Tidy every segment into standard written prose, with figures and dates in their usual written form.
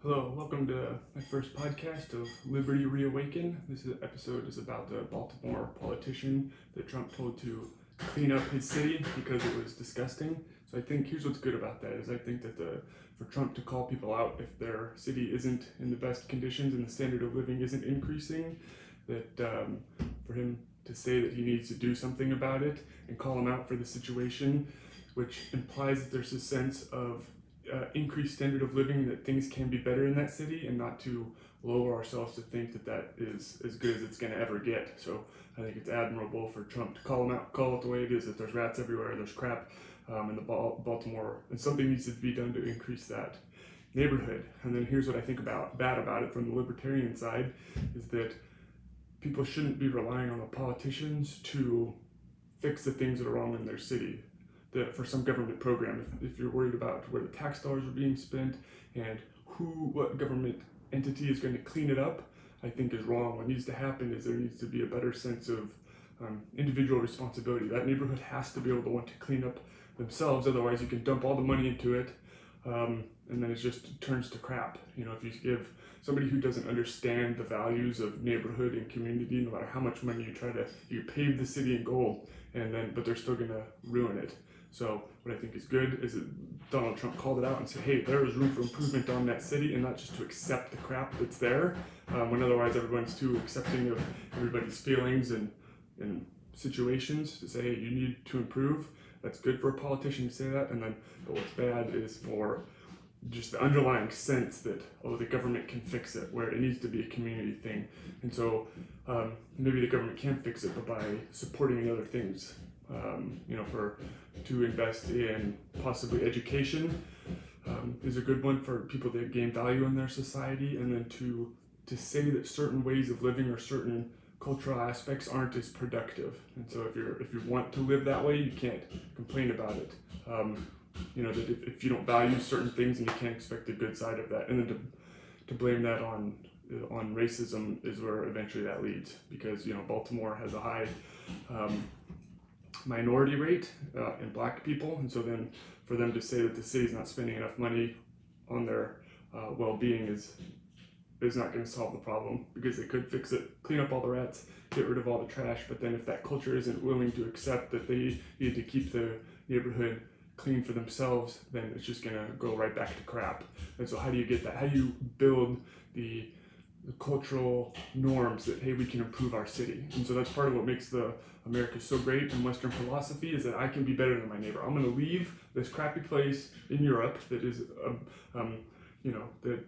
Hello, welcome to my first podcast of LibertyReawaken. This episode is about the Baltimore politician that Trump told to clean up his city because it was disgusting. So I think here's what's good about that is I think that for Trump to call people out if their city isn't in the best conditions and the standard of living isn't increasing, that for him to say that he needs to do something about it and call him out for the situation, which implies that there's a sense of increased standard of living, that things can be better in that city, and not to lower ourselves to think that that is as good as it's going to ever get. So I think it's admirable for Trump to call them out, call it the way it is, that there's rats everywhere, there's crap in the Baltimore, and something needs to be done to increase that neighborhood. And then here's what I think bad about it from the libertarian side, is that people shouldn't be relying on the politicians to fix the things that are wrong in their city. For some government program, if you're worried about where the tax dollars are being spent and what government entity is going to clean it up, I think is wrong. What needs to happen is there needs to be a better sense of individual responsibility. That neighborhood has to be able to want to clean up themselves, otherwise you can dump all the money into it, and then it just turns to crap. You know, if you give somebody who doesn't understand the values of neighborhood and community, no matter how much money you pave the city in gold, but they're still gonna ruin it. So what I think is good is that Donald Trump called it out and said, hey, there is room for improvement on that city, and not just to accept the crap that's there, when otherwise everyone's too accepting of everybody's feelings and situations, to say, hey, you need to improve. That's good for a politician to say that, but what's bad is for just the underlying sense that, the government can fix it, where it needs to be a community thing. And so maybe the government can fix it, but by supporting other things, to invest in possibly education is a good one for people that gain value in their society, and then to say that certain ways of living or certain cultural aspects aren't as productive. And so if you want to live that way, you can't complain about it. That if you don't value certain things, and you can't expect the good side of that, and then to blame that on racism is where eventually that leads, because Baltimore has a high minority rate in black people, and so then for them to say that the city's not spending enough money on their well-being is not going to solve the problem, because they could fix it, clean up all the rats, get rid of all the trash, but then if that culture isn't willing to accept that they need to keep the neighborhood clean for themselves, then it's just going to go right back to crap. And so how do you get that? How do you build the cultural norms that, hey, we can improve our city? And so that's part of what makes America so great in Western philosophy, is that I can be better than my neighbor. I'm going to leave this crappy place in Europe that is that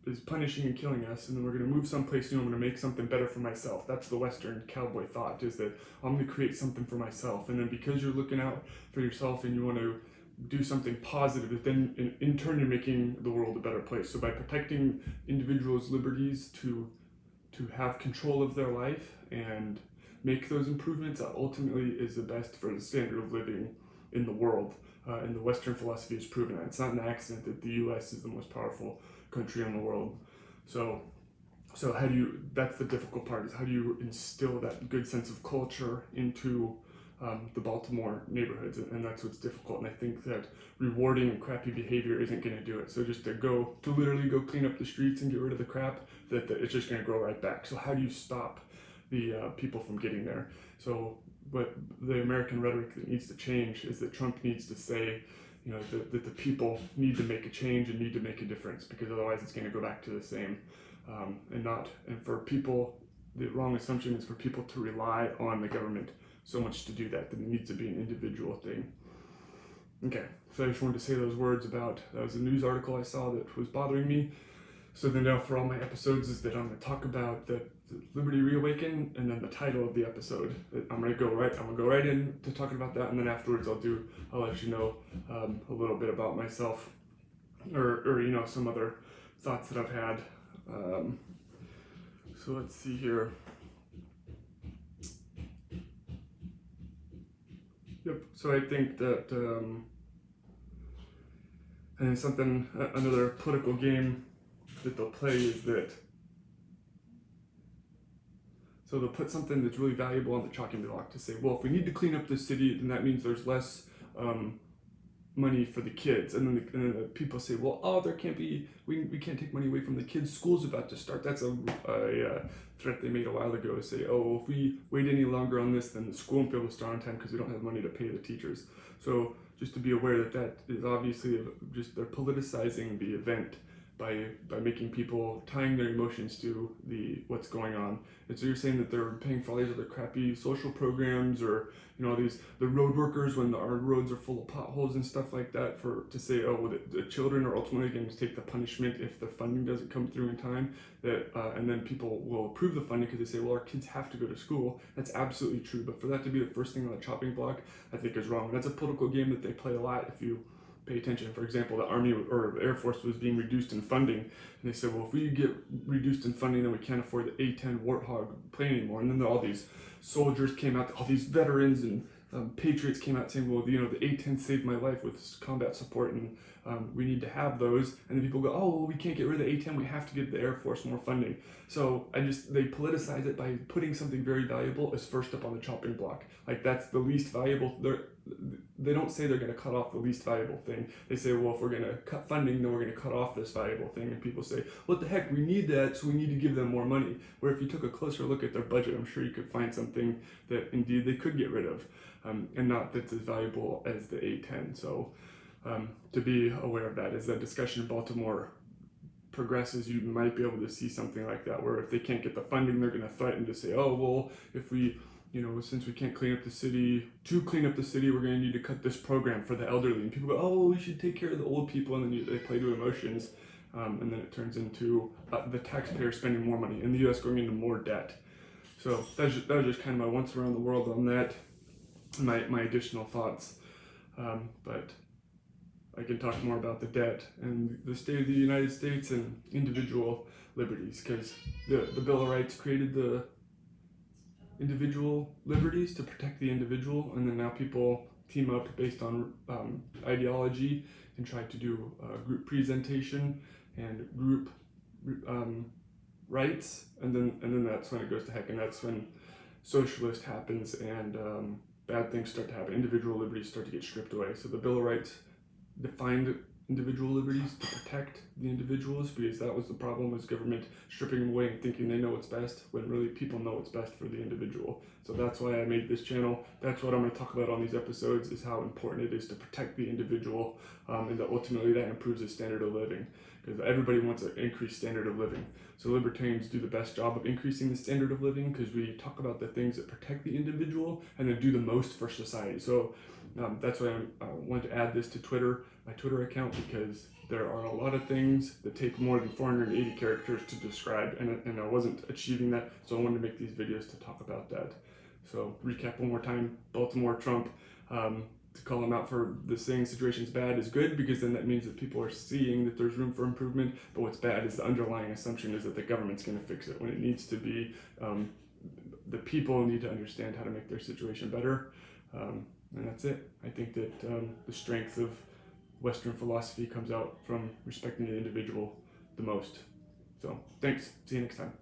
is punishing and killing us, and then we're going to move someplace new. I'm going to make something better for myself. That's the Western cowboy thought, is that I'm going to create something for myself. And then because you're looking out for yourself and you want to do something positive, that then in turn you're making the world a better place. So by protecting individuals' liberties to have control of their life and make those improvements, ultimately is the best for the standard of living in the world. And the Western philosophy has proven that. It's not an accident that the U.S. is the most powerful country in the world. So how do you, that's the difficult part, is how do you instill that good sense of culture into the Baltimore neighborhoods? And that's what's difficult. And I think that rewarding crappy behavior isn't going to do it. So just to literally go clean up the streets and get rid of the crap, that it's just going to grow right back. So how do you stop the people from getting there? So what the American rhetoric that needs to change is that Trump needs to say, that the people need to make a change and need to make a difference, because otherwise it's going to go back to the same. And for people, the wrong assumption is for people to rely on the government so much to do that it needs to be an individual thing. Okay, so I just wanted to say those words that was a news article I saw that was bothering me. So then now for all my episodes is that I'm going to talk about the LibertyReawaken, and then the title of the episode. I'm going to go right in to talking about that, and then afterwards I'll let you know a little bit about myself, or some other thoughts that I've had. So let's see here. Yep. So I think that and another political game that they'll play is that, so they'll put something that's really valuable on the chopping block to say, well, if we need to clean up the city, then that means there's less money for the kids, and then the people say, well, oh, there can't be, we can't take money away from the kids, school's about to start. That's a threat they made a while ago, say, oh, if we wait any longer on this, then the school won't be able to start on time because we don't have money to pay the teachers. So just to be aware that is obviously just they're politicizing the event by making people, tying their emotions to what's going on. And so you're saying that they're paying for all these other crappy social programs, or the road workers when our roads are full of potholes and stuff like that, to say, oh, well, the children are ultimately going to take the punishment if the funding doesn't come through in time. And then people will approve the funding because they say, well, our kids have to go to school. That's absolutely true, but for that to be the first thing on the chopping block, I think is wrong. That's a political game that they play a lot if you pay attention. For example, the Army or Air Force was being reduced in funding, and they said, well, if we get reduced in funding, then we can't afford the A-10 Warthog plane anymore. And then all these soldiers came out, all these veterans and patriots came out saying, well, the A-10 saved my life with combat support, and we need to have those. And then people go, oh, well, we can't get rid of the A-10, we have to give the Air Force more funding. So they politicize it by putting something very valuable as first up on the chopping block. Like, that's the least valuable. They don't say they're going to cut off the least valuable thing. They say, well, if we're going to cut funding, then we're going to cut off this valuable thing. And people say, what the heck, we need that, so we need to give them more money. Where if you took a closer look at their budget, I'm sure you could find something that indeed they could get rid of, and not that's as valuable as the A-10. So to be aware of that, as that discussion in Baltimore progresses, you might be able to see something like that, where if they can't get the funding, they're going to threaten to say, oh, well, if we, since we can't clean up the city, we're going to need to cut this program for the elderly. And people go, oh, we should take care of the old people, and then they play to emotions, and then it turns into the taxpayer spending more money and the U.S. going into more debt. So that was just kind of my once around the world on that, my additional thoughts. But I can talk more about the debt and the state of the United States and individual liberties, because the Bill of Rights created the individual liberties to protect the individual, and then now people team up based on ideology and try to do group presentation and group rights, and then that's when it goes to heck, and that's when socialist happens and bad things start to happen. Individual liberties start to get stripped away. So the Bill of Rights defined individual liberties to protect the individuals, because that was the problem, was government stripping them away and thinking they know what's best, when really people know what's best for the individual. So that's why I made this channel. That's what I'm going to talk about on these episodes, is how important it is to protect the individual, and that ultimately that improves the standard of living, because everybody wants an increased standard of living. So libertarians do the best job of increasing the standard of living, because we talk about the things that protect the individual and then do the most for society. So that's why I wanted to add this to Twitter, my Twitter account, because there are a lot of things that take more than 480 characters to describe, and I wasn't achieving that, so I wanted to make these videos to talk about that. So recap one more time: Baltimore, Trump, to call him out for the saying situation's bad is good, because then that means that people are seeing that there's room for improvement. But what's bad is the underlying assumption is that the government's going to fix it, when it needs to be the people need to understand how to make their situation better. And that's it. I think that the strength of Western philosophy comes out from respecting the individual the most. So thanks. See you next time.